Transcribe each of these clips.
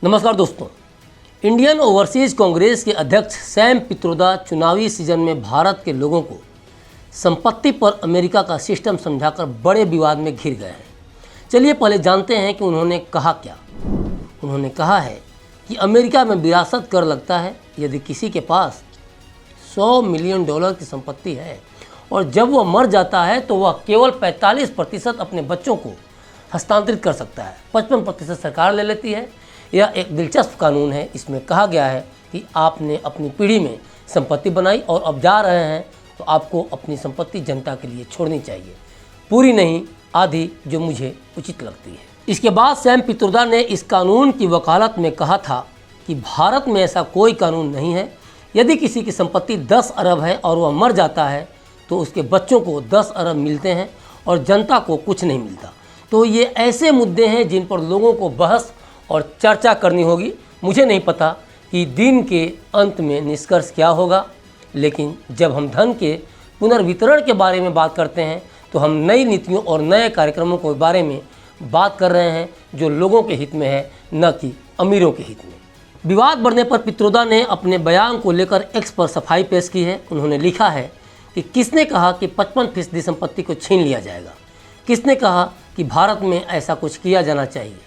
नमस्कार दोस्तों, Indian overseas Congress के अध्यक्ष सैम पित्रोदा चुनावी सीजन में भारत के लोगों को संपत्ति पर अमेरिका का सिस्टम समझाकर बड़े विवाद में घिर गए हैं। चलिए पहले जानते हैं कि उन्होंने कहा क्या। उन्होंने कहा है कि अमेरिका में विरासत कर लगता है यदि किसी के पास $100 मिलियन की संपत्ति है और जब वह मर जाता है तो वह केवल 45% अपने बच्चों को हस्तांतरित कर सकता है, 55% सरकार ले लेती है। यह एक दिलचस्प कानून है। इसमें कहा गया है कि आपने अपनी पीढ़ी में संपत्ति बनाई और अब जा रहे हैं तो आपको अपनी संपत्ति जनता के लिए छोड़नी चाहिए, पूरी नहीं आधी, जो मुझे उचित लगती है। इसके बाद सैम पित्रोदा ने इस कानून की वकालत में कहा था कि भारत में ऐसा कोई कानून नहीं है। यदि किसी की संपत्ति 10 अरब है और वह मर जाता है तो उसके बच्चों को 10 अरब मिलते हैं और जनता को कुछ नहीं मिलता। तो ये ऐसे मुद्दे हैं जिन पर लोगों को बहस और चर्चा करनी होगी। मुझे नहीं पता कि दिन के अंत में निष्कर्ष क्या होगा, लेकिन जब हम धन के पुनर्वितरण के बारे में बात करते हैं तो हम नई नीतियों और नए कार्यक्रमों के बारे में बात कर रहे हैं जो लोगों के हित में है, न कि अमीरों के हित में। विवाद बढ़ने पर पित्रोदा ने अपने बयान को लेकर एक्स पर सफाई पेश की है। उन्होंने लिखा है कि किसने कहा कि 55% संपत्ति को छीन लिया जाएगा, किसने कहा कि भारत में ऐसा कुछ किया जाना चाहिए।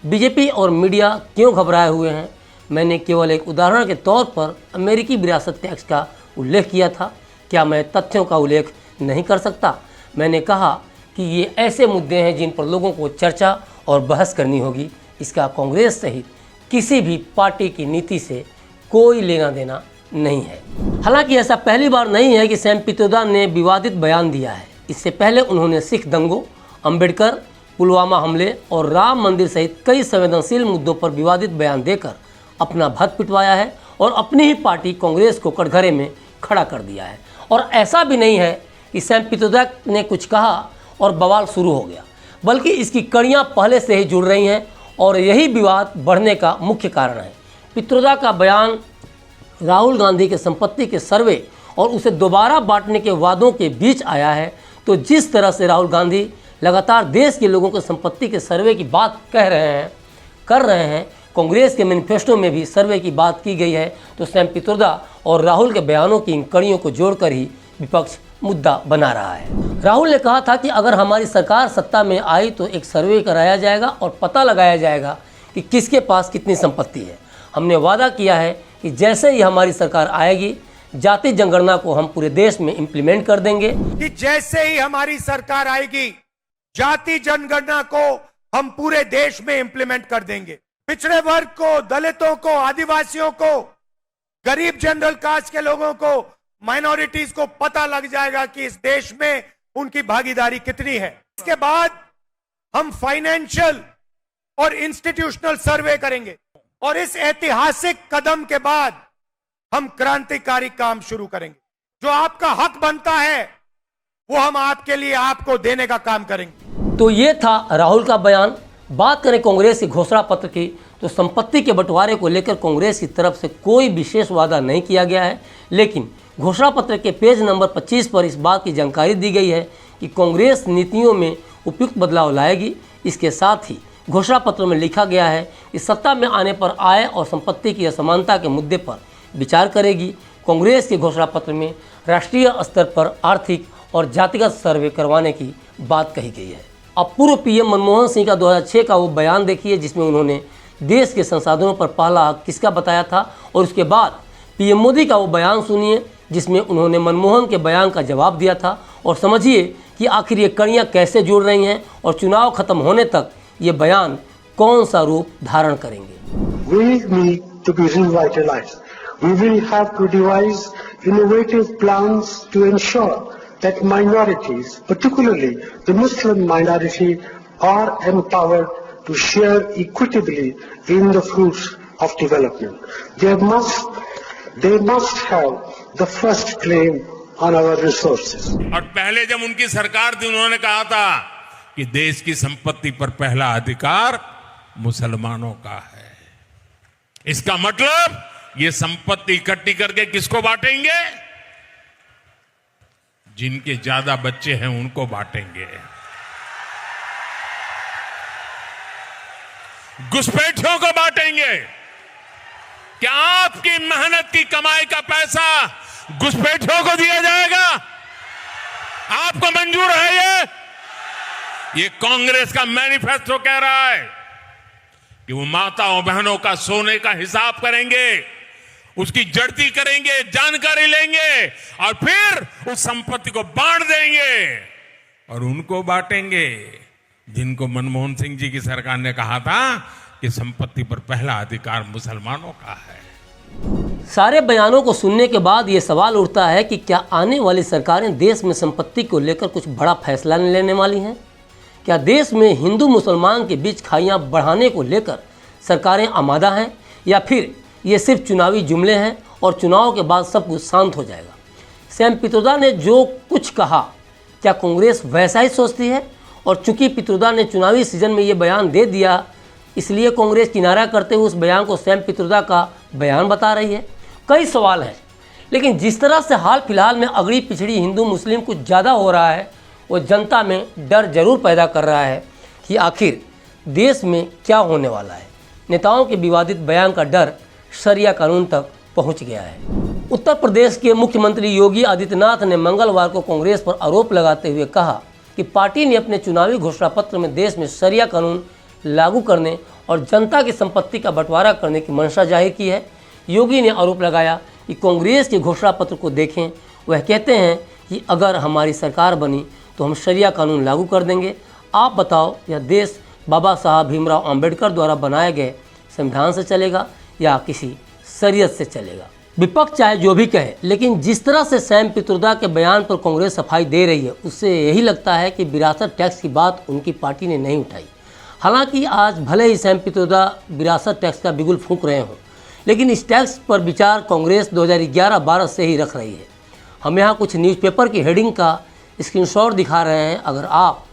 बीजेपी और मीडिया क्यों घबराए हुए हैं? मैंने केवल एक उदाहरण के तौर पर अमेरिकी विरासत टैक्स का उल्लेख किया था। क्या मैं तथ्यों का उल्लेख नहीं कर सकता? मैंने कहा कि ये ऐसे मुद्दे हैं जिन पर लोगों को चर्चा और बहस करनी होगी। इसका कांग्रेस सहित किसी भी पार्टी की नीति से कोई लेना देना नहीं है। हालांकि ऐसा पहली बार नहीं है कि सैम पित्रोदा ने विवादित बयान दिया है। इससे पहले उन्होंने सिख दंगों, अंबेडकर, पुलवामा हमले और राम मंदिर सहित कई संवेदनशील मुद्दों पर विवादित बयान देकर अपना भत पिटवाया है और अपनी ही पार्टी कांग्रेस को कटघरे में खड़ा कर दिया है। और ऐसा भी नहीं है कि सैम पित्रोदा ने कुछ कहा और बवाल शुरू हो गया, बल्कि इसकी कड़ियाँ पहले से ही जुड़ रही हैं और यही विवाद बढ़ने का मुख्य कारण है। पित्रोदा का बयान राहुल गांधी के संपत्ति के सर्वे और उसे दोबारा बांटने के वादों के बीच आया है। तो जिस तरह से राहुल गांधी लगातार देश के लोगों के संपत्ति के सर्वे की बात कर रहे हैं, कांग्रेस के मैनिफेस्टो में भी सर्वे की बात की गई है। तो सैम पित्रोदा और राहुल के बयानों की इन कड़ियों को जोड़कर ही विपक्ष मुद्दा बना रहा है। राहुल ने कहा था कि अगर हमारी सरकार सत्ता में आई तो एक सर्वे कराया जाएगा और पता लगाया जाएगा कि किसके पास कितनी संपत्ति है। हमने वादा किया है कि जैसे ही हमारी सरकार आएगी जाति जनगणना को हम पूरे देश में इम्प्लीमेंट कर देंगे। कि जैसे ही हमारी सरकार आएगी जाति जनगणना को हम पूरे देश में इंप्लीमेंट कर देंगे। पिछड़े वर्ग को, दलितों को, आदिवासियों को, गरीब जनरल कास्ट के लोगों को, माइनॉरिटीज को पता लग जाएगा कि इस देश में उनकी भागीदारी कितनी है। इसके बाद हम फाइनेंशियल और इंस्टीट्यूशनल सर्वे करेंगे और इस ऐतिहासिक कदम के बाद हम क्रांतिकारी काम शुरू करेंगे। जो आपका हक बनता है वो हम आपके लिए, आपको देने का काम करेंगे। तो ये था राहुल का बयान। बात करें कांग्रेस के घोषणा पत्र की, तो संपत्ति के बंटवारे को लेकर कांग्रेस की तरफ से कोई विशेष वादा नहीं किया गया है, लेकिन घोषणा पत्र के पेज नंबर 25 पर इस बात की जानकारी दी गई है कि कांग्रेस नीतियों में उपयुक्त बदलाव लाएगी। इसके साथ ही घोषणा पत्र में लिखा गया है कि सत्ता में आने पर आय और संपत्ति की असमानता के मुद्दे पर विचार करेगी। कांग्रेस के घोषणा पत्र में राष्ट्रीय स्तर पर आर्थिक और जातिगत सर्वे करवाने की बात कही गई है। अब पूर्व पीएम मनमोहन सिंह का 2006 का वो बयान देखिए जिसमें उन्होंने देश के संसाधनों पर पहला हक किसका बताया था, और उसके बाद पीएम मोदी का वो बयान सुनिए जिसमें उन्होंने मनमोहन के बयान का जवाब दिया था। और समझिए कि आखिर ये कड़ियाँ कैसे जुड़ रही हैं और चुनाव खत्म होने तक ये बयान कौन सा रूप धारण करेंगे। We need to be revitalized. We will have to devise innovative plans to ensure that minorities, particularly the Muslim minority, are empowered to share equitably in the fruits of development. They must have the first claim on our resources. और पहले जब उनकी सरकार थी उन्होंने कहा था कि देश की संपत्ति पर पहला अधिकार मुसलमानों का है। इसका मतलब ये संपत्ति इकट्ठी करके किसको बांटेंगे? जिनके ज्यादा बच्चे हैं उनको बांटेंगे। घुसपैठियों को बांटेंगे। क्या आपकी मेहनत की कमाई का पैसा घुसपैठियों को दिया जाएगा? आपको मंजूर है ये कांग्रेस का मैनिफेस्टो कह रहा है कि वो माताओं बहनों का सोने का हिसाब करेंगे, उसकी जड़ती करेंगे, जानकारी लेंगे और फिर उस संपत्ति को बांट देंगे और उनको बांटेंगे जिनको मनमोहन सिंह जी की सरकार ने कहा था कि संपत्ति पर पहला अधिकार मुसलमानों का है। सारे बयानों को सुनने के बाद ये सवाल उठता है कि क्या आने वाली सरकारें देश में संपत्ति को लेकर कुछ बड़ा फैसला लेने वाली हैं? क्या देश में हिंदू मुसलमान के बीच खाइयाँ बढ़ाने को लेकर सरकारें आमादा हैं, या फिर ये सिर्फ चुनावी जुमले हैं और चुनाव के बाद सब कुछ शांत हो जाएगा? सैम पित्रोदा ने जो कुछ कहा, क्या कांग्रेस वैसा ही सोचती है? और चूंकि पित्रोदा ने चुनावी सीजन में ये बयान दे दिया, इसलिए कांग्रेस किनारा करते हुए उस बयान को सैम पित्रोदा का बयान बता रही है। कई सवाल हैं, लेकिन जिस तरह से हाल फिलहाल में अगड़ी पिछड़ी हिंदू मुस्लिम कुछ ज़्यादा हो रहा है, वो जनता में डर जरूर पैदा कर रहा है कि आखिर देश में क्या होने वाला है। नेताओं के विवादित बयान का डर शरिया कानून तक पहुंच गया है। उत्तर प्रदेश के मुख्यमंत्री योगी आदित्यनाथ ने मंगलवार को कांग्रेस पर आरोप लगाते हुए कहा कि पार्टी ने अपने चुनावी घोषणा पत्र में देश में शरिया कानून लागू करने और जनता की संपत्ति का बंटवारा करने की मंशा जाहिर की है। योगी ने आरोप लगाया कि कांग्रेस के घोषणा पत्र को देखें, वह कहते हैं कि अगर हमारी सरकार बनी तो हम शरिया कानून लागू कर देंगे। आप बताओ, यह देश बाबा साहब भीमराव अंबेडकर द्वारा बनाए गए संविधान से चलेगा या किसी शरीयत से चलेगा? विपक्ष चाहे जो भी कहे, लेकिन जिस तरह से सैम पित्रोदा के बयान पर कांग्रेस सफाई दे रही है, उससे यही लगता है कि विरासत टैक्स की बात उनकी पार्टी ने नहीं उठाई। हालांकि आज भले ही सैम पित्रोदा विरासत टैक्स का बिगुल फूंक रहे हों, लेकिन इस टैक्स पर विचार कांग्रेस 2011-12 से ही रख रही है। हम यहाँ कुछ न्यूज़पेपर की हेडिंग का स्क्रीनशॉट दिखा रहे हैं। अगर आप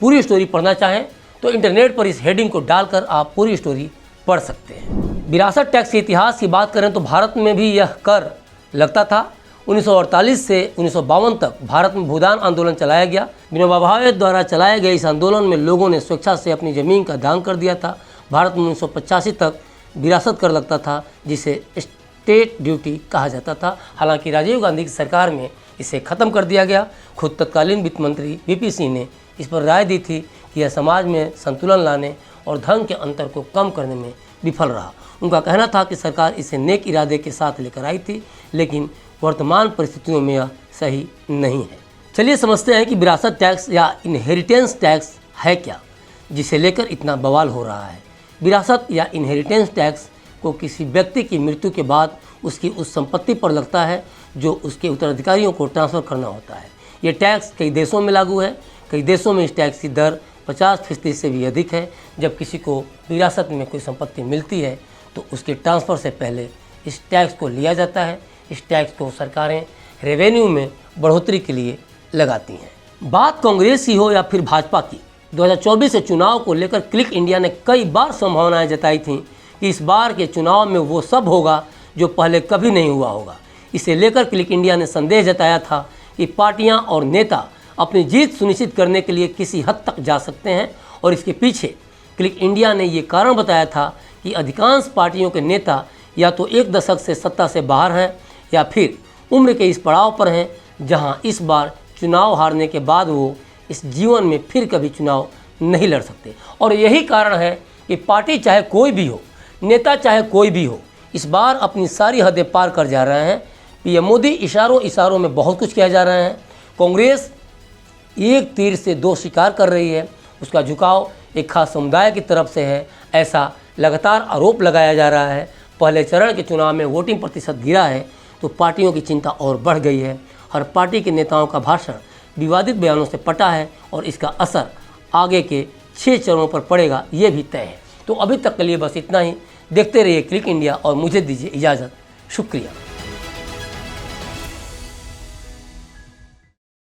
पूरी स्टोरी पढ़ना चाहें तो इंटरनेट पर इस हेडिंग को डालकर आप पूरी स्टोरी पढ़ सकते हैं। विरासत टैक्स के इतिहास की बात करें तो भारत में भी यह कर लगता था। 1948 से 1952 तक भारत में भूदान आंदोलन चलाया गया। विनोबा भावे द्वारा चलाए गए इस आंदोलन में लोगों ने स्वेच्छा से अपनी ज़मीन का दान कर दिया था। भारत में 1985 तक विरासत कर लगता था, जिसे स्टेट ड्यूटी कहा जाता था। हालांकि राजीव गांधी की सरकार में इसे ख़त्म कर दिया गया। खुद तत्कालीन वित्त मंत्री वीपी सिंह ने इस पर राय दी थी कि यह समाज में संतुलन लाने और धन के अंतर को कम करने में विफल रहा। उनका कहना था कि सरकार इसे नेक इरादे के साथ लेकर आई थी, लेकिन वर्तमान परिस्थितियों में यह सही नहीं है। चलिए समझते हैं कि विरासत टैक्स या इनहेरिटेंस टैक्स है क्या, जिसे लेकर इतना बवाल हो रहा है। विरासत या इनहेरिटेंस टैक्स को किसी व्यक्ति की मृत्यु के बाद उसकी उस संपत्ति पर लगता है जो उसके उत्तराधिकारियों को ट्रांसफ़र करना होता है। ये टैक्स कई देशों में लागू है। कई देशों में इस टैक्स की दर 50% से भी अधिक है। जब किसी को विरासत में कोई संपत्ति मिलती है तो उसके ट्रांसफ़र से पहले इस टैक्स को लिया जाता है। इस टैक्स को सरकारें रेवेन्यू में बढ़ोतरी के लिए लगाती हैं। बात कांग्रेस की हो या फिर भाजपा की, 2024 के चुनाव को लेकर क्लिक इंडिया ने कई बार संभावनाएं जताई थीं कि इस बार के चुनाव में वो सब होगा जो पहले कभी नहीं हुआ होगा। इसे लेकर क्लिक इंडिया ने संदेह जताया था कि पार्टियां और नेता अपनी जीत सुनिश्चित करने के लिए किसी हद तक जा सकते हैं, और इसके पीछे क्लिक इंडिया ने ये कारण बताया था कि अधिकांश पार्टियों के नेता या तो एक दशक से सत्ता से बाहर हैं या फिर उम्र के इस पड़ाव पर हैं जहां इस बार चुनाव हारने के बाद वो इस जीवन में फिर कभी चुनाव नहीं लड़ सकते। और यही कारण है कि पार्टी चाहे कोई भी हो, नेता चाहे कोई भी हो, इस बार अपनी सारी हदें पार कर जा रहे हैं। पीएम मोदी इशारों में बहुत कुछ कह जा रहे हैं। कांग्रेस एक तीर से दो शिकार कर रही है। उसका झुकाव एक खास समुदाय की तरफ से है, ऐसा लगातार आरोप लगाया जा रहा है। पहले चरण के चुनाव में वोटिंग प्रतिशत गिरा है तो पार्टियों की चिंता और बढ़ गई है। हर पार्टी के नेताओं का भाषण विवादित बयानों से पटा है और इसका असर आगे के 6 चरणों पर पड़ेगा, ये भी तय है। तो अभी तक के लिए बस इतना ही। देखते रहिए क्लिक इंडिया और मुझे दीजिए इजाज़त। शुक्रिया।